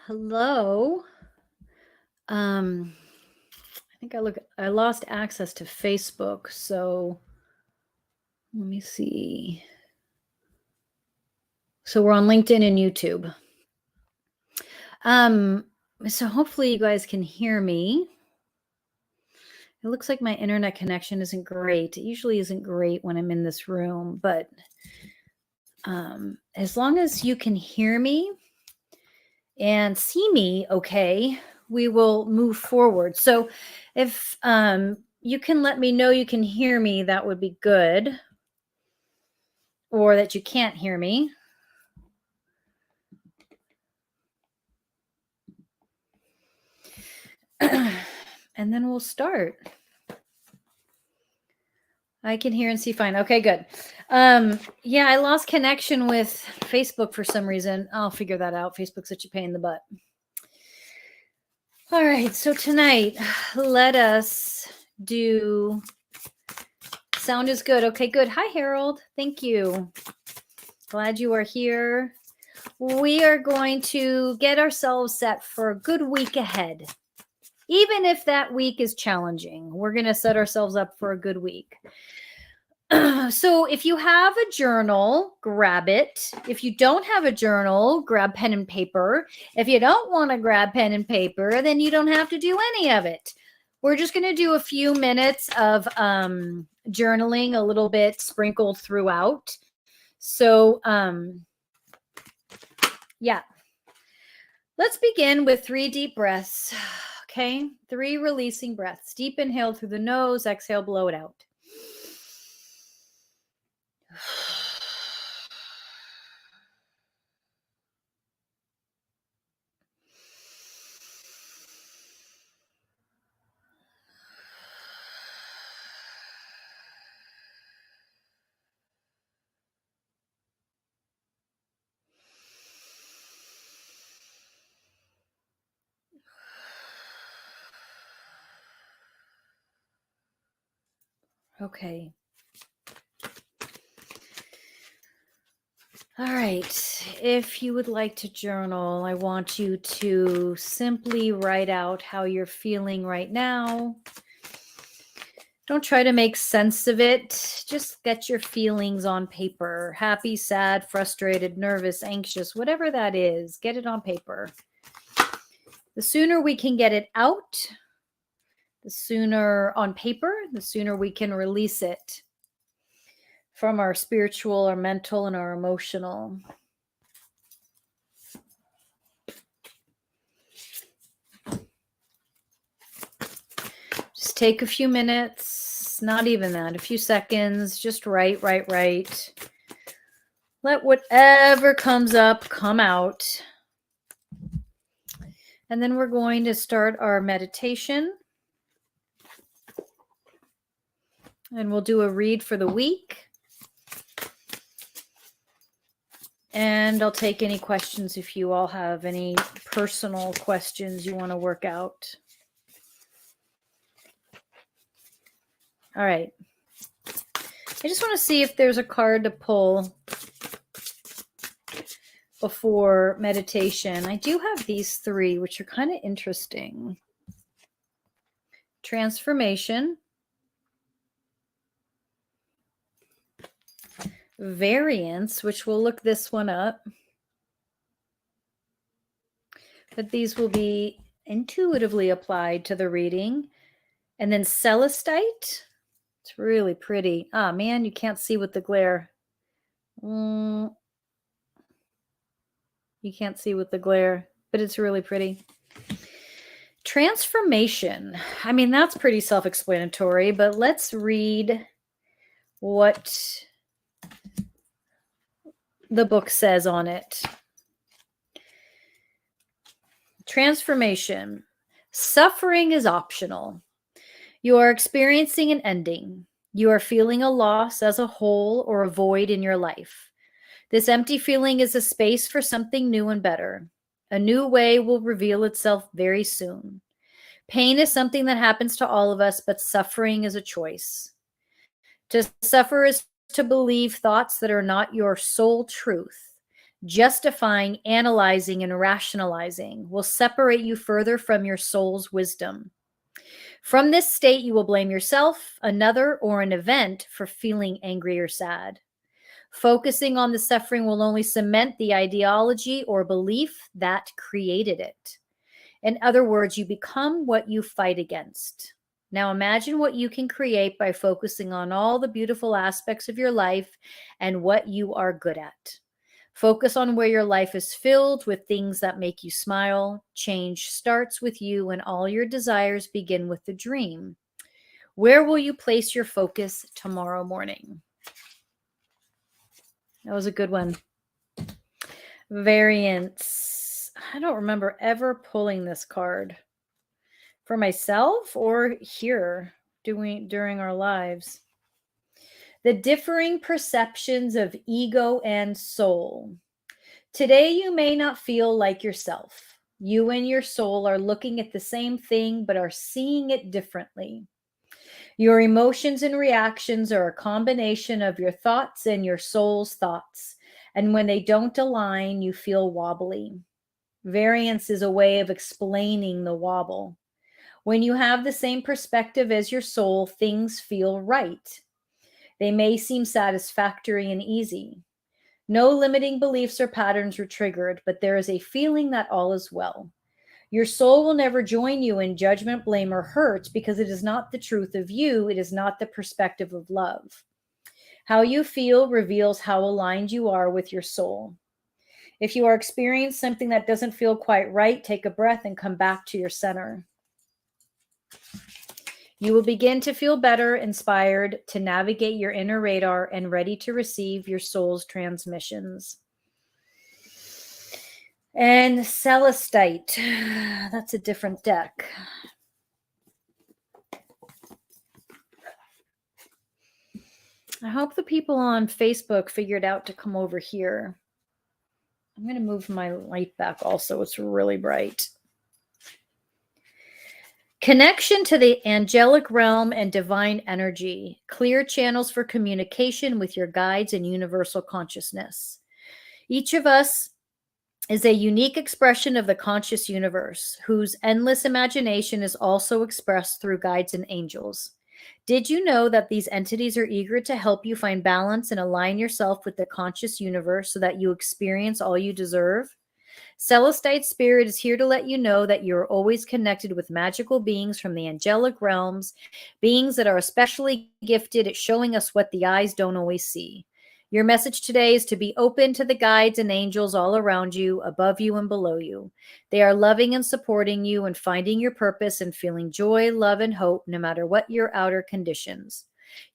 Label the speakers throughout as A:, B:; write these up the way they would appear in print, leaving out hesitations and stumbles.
A: Hello. I think I lost access to Facebook, so let me see. So we're on LinkedIn and YouTube. So hopefully you guys can hear me. It looks like my internet connection isn't great. It usually isn't great when I'm in this room, but as long as you can hear me and see me okay, we will move forward. So if you can let me know you can hear me, that would be good. Or that you can't hear me. And then we'll start. I can hear and see fine. Okay, good. Yeah, I lost connection with Facebook for some reason. I'll figure that out. Facebook's such a pain in the butt. All right, so tonight, let us do sound is good. Okay, good. Hi, Harold. Thank you. Glad you are here. We are going to get ourselves set for a good week ahead. Even if that week is challenging, we're going to set ourselves up for a good week. So if you have a journal, grab it. If you don't have a journal, grab pen and paper. If you don't want to grab pen and paper, then you don't have to do any of it. We're just going to do a few minutes of journaling, a little bit sprinkled throughout. So, yeah. Let's begin with 3 deep breaths. Okay, 3 releasing breaths. Deep inhale through the nose, exhale, blow it out. Okay. All right. If you would like to journal, I want you to simply write out how you're feeling right now. Don't try to make sense of it. Just get your feelings on paper. Happy, sad, frustrated, nervous, anxious, whatever that is, get it on paper. The sooner we can get it out, the sooner on paper, the sooner we can release it from our spiritual, our mental, and our emotional. Just take a few minutes, not even that, a few seconds, just write. Let whatever comes up come out. And then we're going to start our meditation. And we'll do a read for the week. And I'll take any questions if you all have any personal questions you want to work out. All right. I just want to see if there's a card to pull before meditation. I do have these 3, which are kind of interesting. Transformation. Variance, which we'll look this one up. But these will be intuitively applied to the reading. And then celestite. It's really pretty. Ah, man, you can't see with the glare. You can't see with the glare, but it's really pretty. Transformation. I mean, that's pretty self-explanatory, but let's read what the book says on it. Transformation. Suffering is optional. You are experiencing an ending. You are feeling a loss as a hole or a void in your life. This empty feeling is a space for something new and better. A new way will reveal itself very soon. Pain is something that happens to all of us, but suffering is a choice. To suffer is to believe thoughts that are not your sole truth. Justifying, analyzing, and rationalizing will separate you further from your soul's wisdom. From this state, you will blame yourself, another, or an event for feeling angry or sad. Focusing on the suffering will only cement the ideology or belief that created it. In other words, you become what you fight against. Now imagine what you can create by focusing on all the beautiful aspects of your life and what you are good at. Focus on where your life is filled with things that make you smile. Change starts with you, and all your desires begin with the dream. Where will you place your focus tomorrow morning? That was a good one. Variance. I don't remember ever pulling this card for myself or here during our lives. The differing perceptions of ego and soul. Today, you may not feel like yourself. You and your soul are looking at the same thing, but are seeing it differently. Your emotions and reactions are a combination of your thoughts and your soul's thoughts. And when they don't align, you feel wobbly. Variance is a way of explaining the wobble. When you have the same perspective as your soul, things feel right. They may seem satisfactory and easy. No limiting beliefs or patterns are triggered, but there is a feeling that all is well. Your soul will never join you in judgment, blame, or hurt because it is not the truth of you. It is not the perspective of love. How you feel reveals how aligned you are with your soul. If you are experiencing something that doesn't feel quite right, take a breath and come back to your center. You will begin to feel better, inspired to navigate your inner radar and ready to receive your soul's transmissions. And Celestite, that's a different deck. I hope the people on Facebook figured out to come over here. I'm going to move my light back also. It's really bright. Connection to the angelic realm and divine energy. Clear channels for communication with your guides and universal consciousness. Each of us is a unique expression of the conscious universe, whose endless imagination is also expressed through guides and angels. Did you know that these entities are eager to help you find balance and align yourself with the conscious universe so that you experience all you deserve? Celestite Spirit is here to let you know that you're always connected with magical beings from the angelic realms, beings that are especially gifted at showing us what the eyes don't always see. Your message today is to be open to the guides and angels all around you, above you and below you. They are loving and supporting you and finding your purpose and feeling joy, love, and hope no matter what your outer conditions.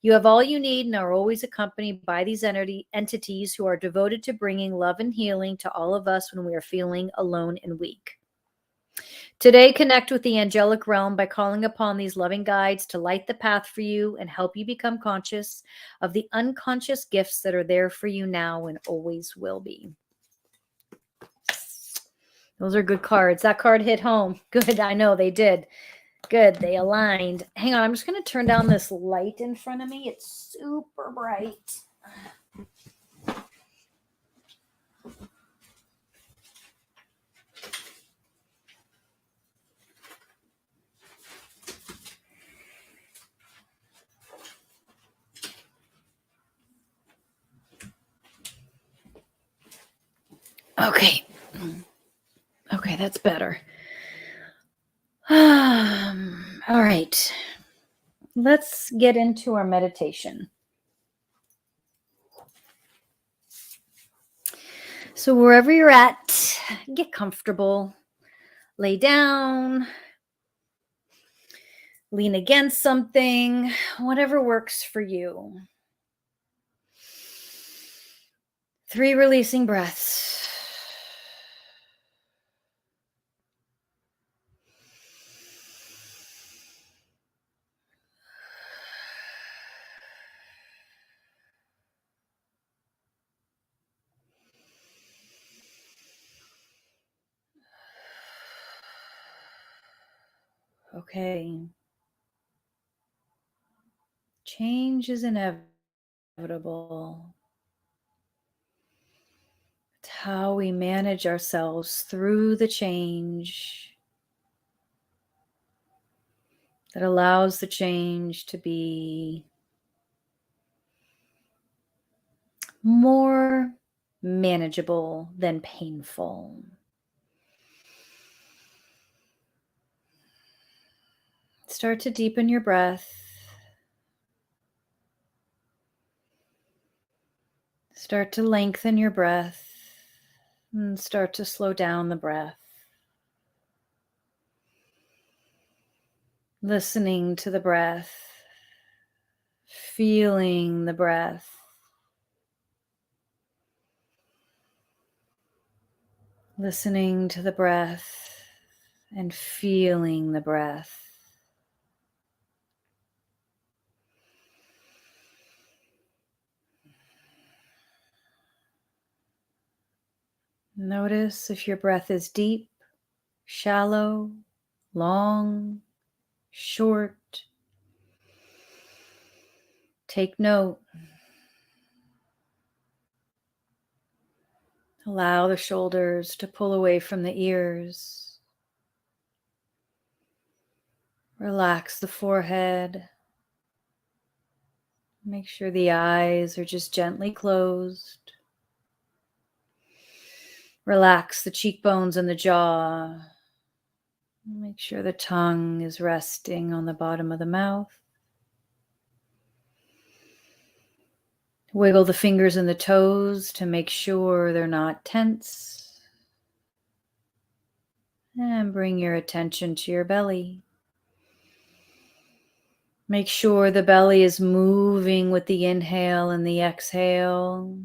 A: You have all you need and are always accompanied by these entities who are devoted to bringing love and healing to all of us when we are feeling alone and weak. Today, connect with the angelic realm by calling upon these loving guides to light the path for you and help you become conscious of the unconscious gifts that are there for you now and always will be. Those are good cards. That card hit home. Good. I know they did. Good. They aligned. Hang on. I'm just going to turn down this light in front of me. It's super bright. Okay. Okay, that's better. All right. Let's get into our meditation. So wherever you're at, get comfortable. Lay down. Lean against something. Whatever works for you. 3 releasing breaths. Okay. Change is inevitable. how we manage ourselves through the change that allows the change to be more manageable than painful. Start to deepen your breath. Start to lengthen your breath and start to slow down the breath. Listening to the breath, feeling the breath. Listening to the breath and feeling the breath. Notice if your breath is deep, shallow, long, short. Take note. Allow the shoulders to pull away from the ears. Relax the forehead. Make sure the eyes are just gently closed. Relax the cheekbones and the jaw. Make sure the tongue is resting on the bottom of the mouth. Wiggle the fingers and the toes to make sure they're not tense. And bring your attention to your belly. Make sure the belly is moving with the inhale and the exhale.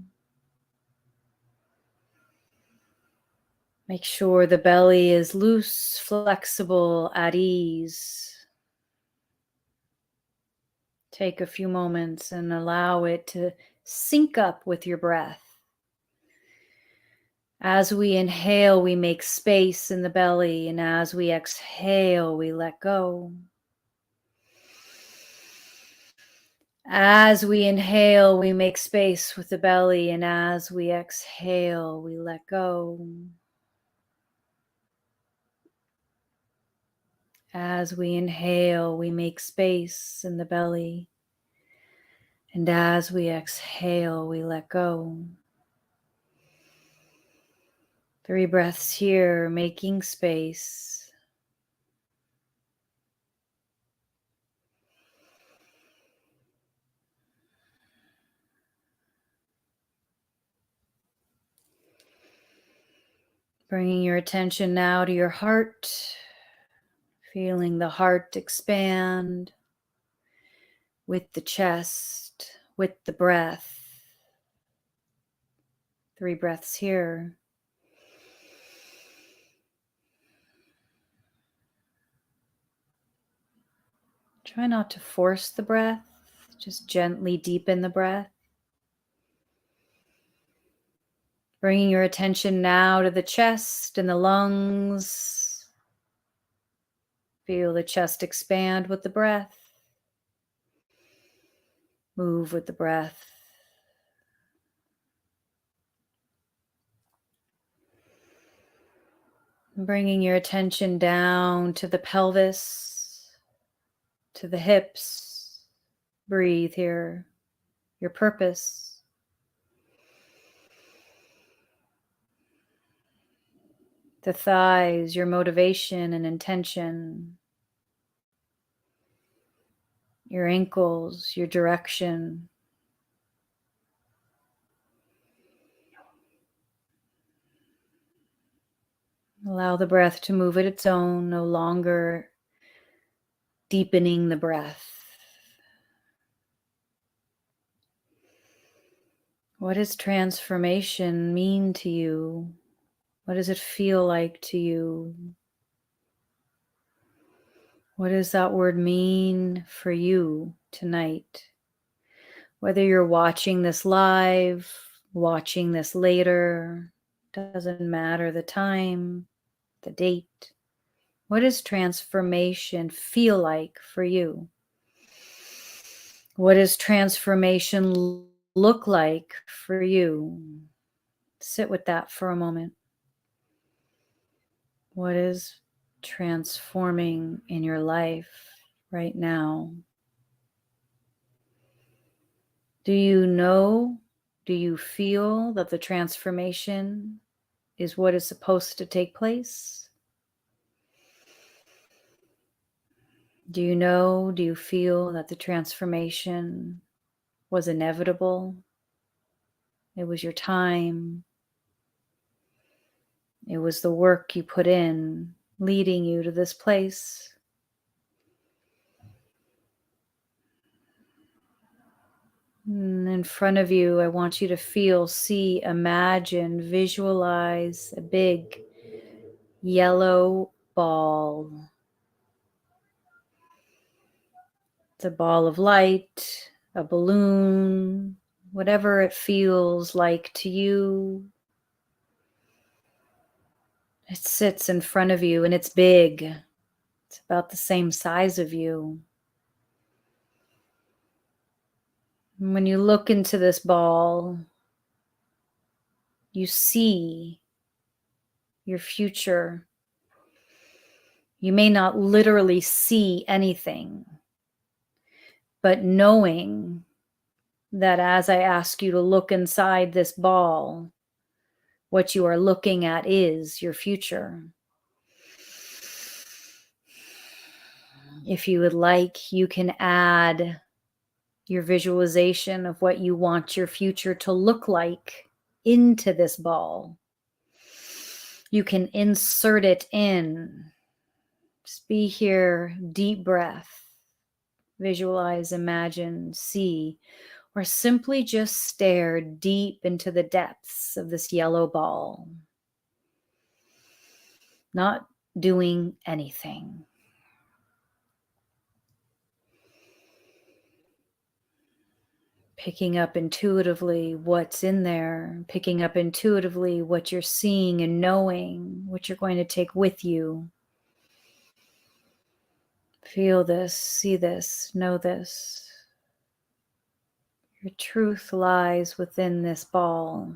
A: Make sure the belly is loose, flexible, at ease. Take a few moments and allow it to sync up with your breath. As we inhale, we make space in the belly, and as we exhale, we let go. As we inhale, we make space with the belly, and as we exhale, we let go. As we inhale, we make space in the belly, and as we exhale, we let go. 3 breaths here, making space. Bringing your attention now to your heart, feeling the heart expand with the chest, with the breath. 3 breaths here. Try not to force the breath, just gently deepen the breath. Bringing your attention now to the chest and the lungs. Feel the chest expand with the breath. Move with the breath. Bringing your attention down to the pelvis, to the hips. Breathe here. Your purpose. The thighs, your motivation and intention. Your ankles, your direction. Allow the breath to move at its own, no longer deepening the breath. What does transformation mean to you? What does it feel like to you? What does that word mean for you tonight? Whether you're watching this live, watching this later, doesn't matter the time, the date. What does transformation feel like for you? What does transformation look like for you? Sit with that for a moment. What is transforming in your life right now? Do you know, do you feel that the transformation is what is supposed to take place? Do you know, do you feel that the transformation was inevitable? It was your time. It was the work you put in leading you to this place. In front of you, I want you to feel, see, imagine, visualize a big yellow ball. It's a ball of light, a balloon, whatever it feels like to you. It sits in front of you and it's big. It's about the same size of you. And when you look into this ball, you see your future. You may not literally see anything, but knowing that as I ask you to look inside this ball, what you are looking at is your future. If you would like, you can add your visualization of what you want your future to look like into this ball. You can insert it in. Just be here, deep breath. Visualize, imagine, see, or simply just stare deep into the depths of this yellow ball. Not doing anything. Picking up intuitively what's in there, picking up intuitively what you're seeing and knowing what you're going to take with you. Feel this, see this, know this. Your truth lies within this ball.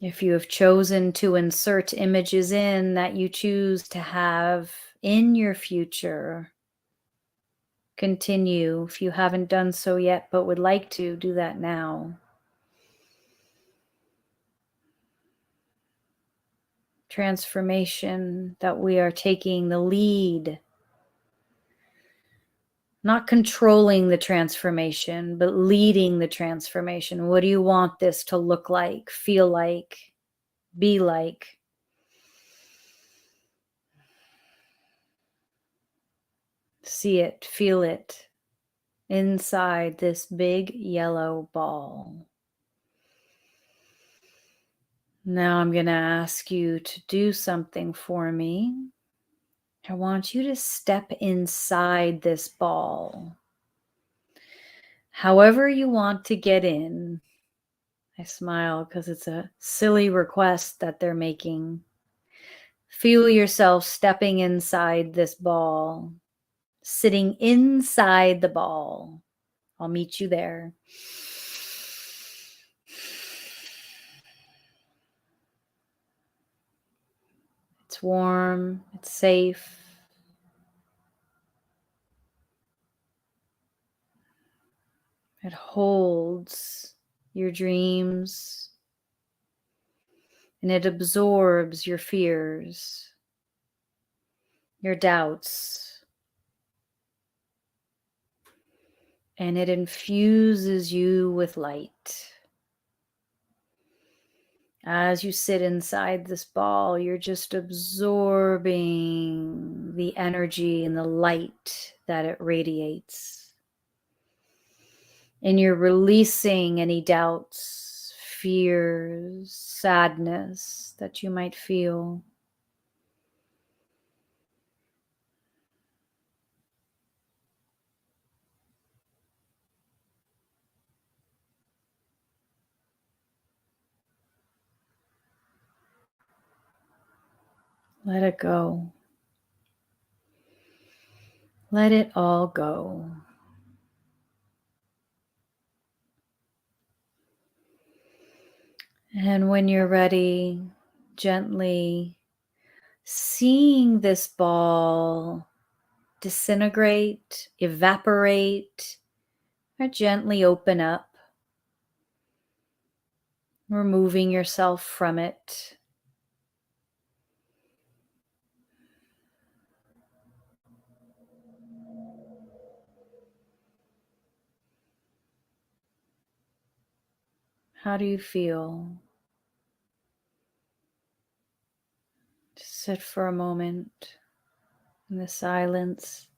A: If you have chosen to insert images in that you choose to have in your future, continue. If you haven't done so yet but would like to, do that now. Transformation that we are taking the lead, not controlling the transformation, but leading the transformation. What do you want this to look like, feel like, be like? See it, feel it inside this big yellow ball. Now I'm going to ask you to do something for me. I want you to step inside this ball. However you want to get in. I smile because it's a silly request that they're making. Feel yourself stepping inside this ball, sitting inside the ball. I'll meet you there. It's warm, it's safe. It holds your dreams and it absorbs your fears, your doubts, and it infuses you with light. As you sit inside this ball, you're just absorbing the energy and the light that it radiates. And you're releasing any doubts, fears, sadness that you might feel. Let it go. Let it all go. And when you're ready, gently seeing this ball disintegrate, evaporate, or gently open up, removing yourself from it. How do you feel? Just sit for a moment in the silence.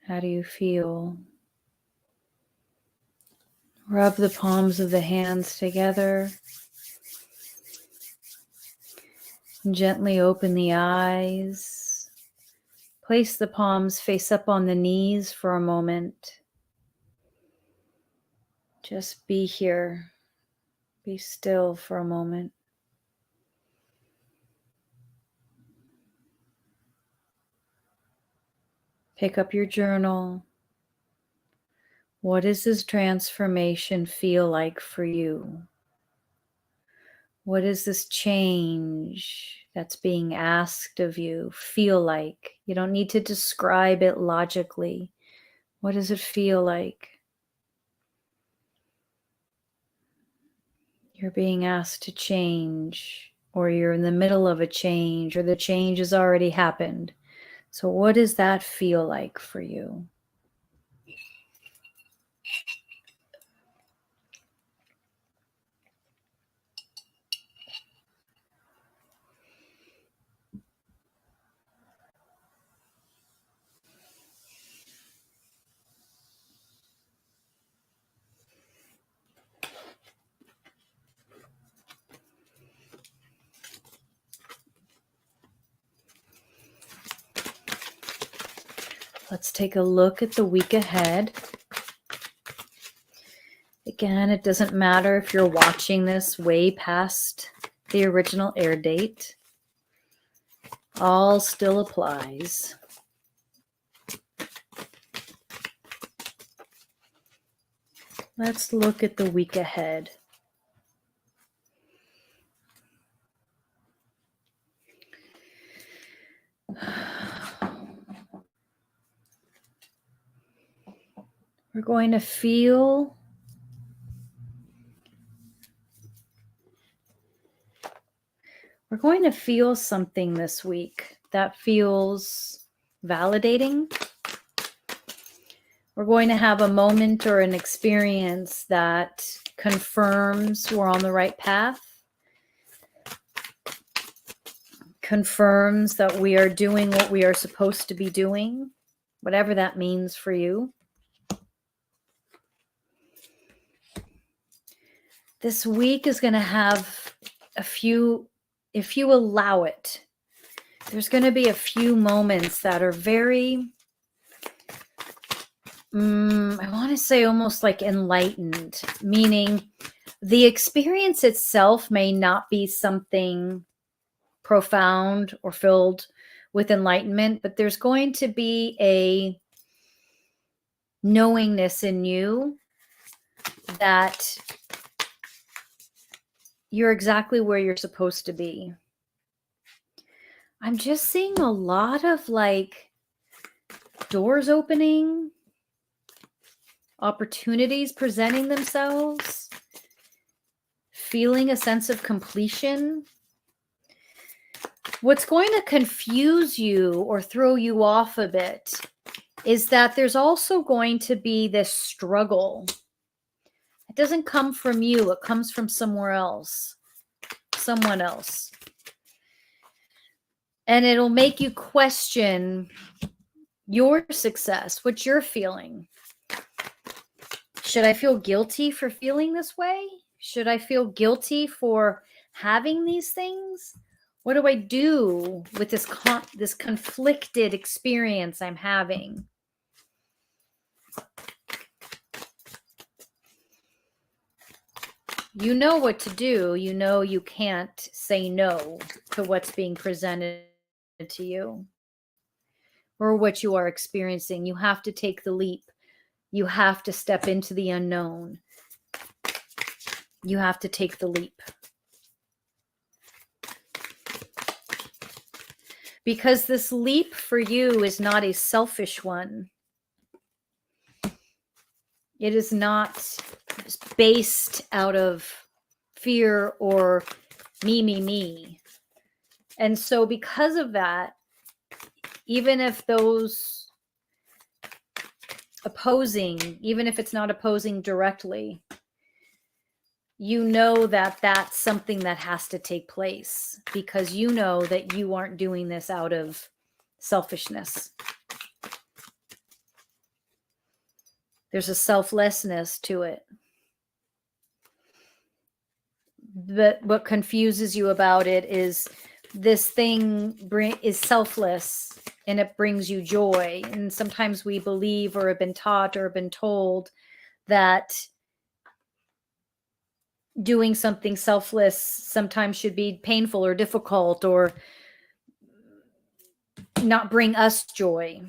A: How do you feel? Rub the palms of the hands together. And gently open the eyes. Place the palms face up on the knees for a moment. Just be here. Be still for a moment. Pick up your journal. What does this transformation feel like for you? What does this change that's being asked of you feel like? You don't need to describe it logically. What does it feel like? You're being asked to change, or you're in the middle of a change, or the change has already happened. So what does that feel like for you? Let's take a look at the week ahead. Again, it doesn't matter if you're watching this way past the original air date. All still applies. Let's look at the week ahead. We're going to feel something this week that feels validating. We're going to have a moment or an experience that confirms we're on the right path, confirms that we are doing what we are supposed to be doing, whatever that means for you. This week is going to have a few, if you allow it, there's going to be a few moments that are very, I want to say almost like enlightened, meaning the experience itself may not be something profound or filled with enlightenment, but there's going to be a knowingness in you that you're exactly where you're supposed to be. I'm just seeing a lot of like doors opening, opportunities presenting themselves, feeling a sense of completion. What's going to confuse you or throw you off a bit is that there's also going to be this struggle. It doesn't come from you, it comes from somewhere else, someone else. And it'll make you question your success, what you're feeling. Should I feel guilty for feeling this way? Should I feel guilty for having these things? What do I do with this conflicted experience I'm having? You know what to do. You know you can't say no to what's being presented to you. or what you are experiencing. You have to take the leap. You have to step into the unknown. You have to take the leap. Because this leap for you is not a selfish one. It is not based out of fear or me. And so because of that, even if those opposing, even if it's not opposing directly, you know that that's something that has to take place, because you know that you aren't doing this out of selfishness. There's a selflessness to it. But what confuses you about it is this thing is selfless and it brings you joy. And sometimes we believe or have been taught or have been told that doing something selfless sometimes should be painful or difficult or not bring us joy.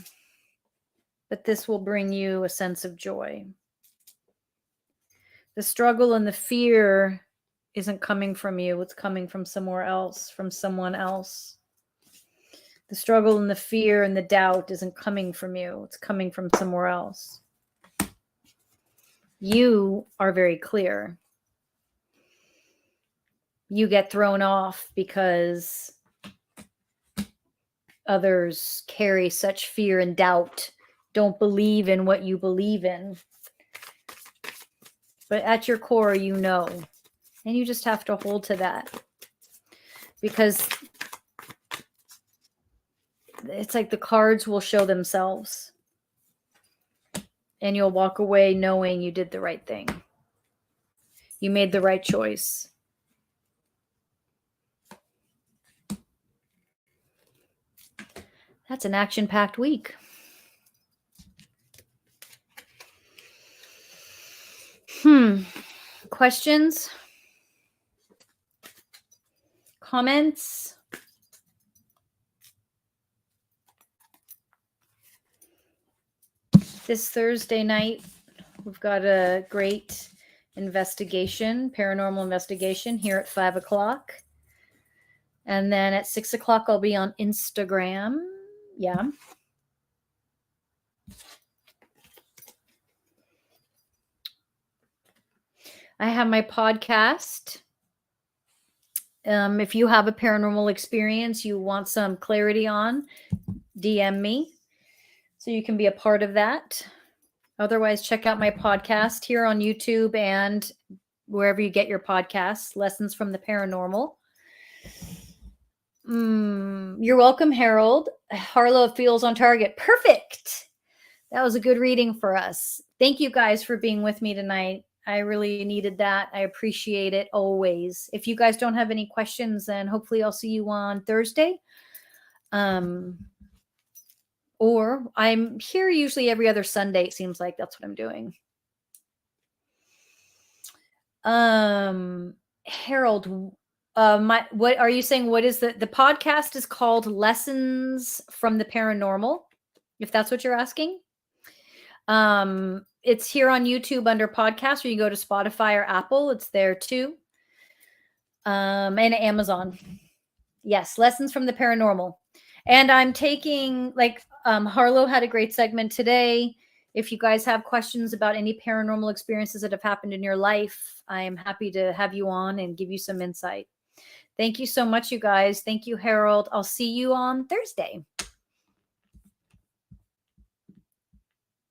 A: But this will bring you a sense of joy. The struggle and the fear isn't coming from you. It's coming from somewhere else, from someone else. The struggle and the fear and the doubt isn't coming from you. It's coming from somewhere else. You are very clear. You get thrown off because others carry such fear and doubt, don't believe in what you believe in. But at your core, you know, and you just have to hold to that, because it's like the cards will show themselves and you'll walk away knowing you did the right thing. You made the right choice. That's an action-packed week. Questions? Comments? This Thursday night, we've got a great investigation, paranormal investigation here at 5 o'clock. And then at 6 o'clock, I'll be on Instagram. Yeah. I have my podcast. If you have a paranormal experience you want some clarity on, DM me so you can be a part of that. Otherwise, check out my podcast here on YouTube and wherever you get your podcasts, Lessons from the Paranormal. You're welcome, Harold. Harlow feels on target. Perfect. That was a good reading for us. Thank you guys for being with me tonight. I really needed that. I appreciate it always. If you guys don't have any questions, then hopefully I'll see you on Thursday. Or I'm here usually every other Sunday. It seems like that's what I'm doing. Harold, what are you saying? What is the podcast is called Lessons from the Paranormal, if that's what you're asking. It's here on YouTube under podcast, or you go to Spotify or Apple. It's there too. And Amazon. Yes. Lessons from the Paranormal. And I'm taking, like, Harlow had a great segment today. If you guys have questions about any paranormal experiences that have happened in your life, I am happy to have you on and give you some insight. Thank you so much, you guys. Thank you, Harold. I'll see you on Thursday.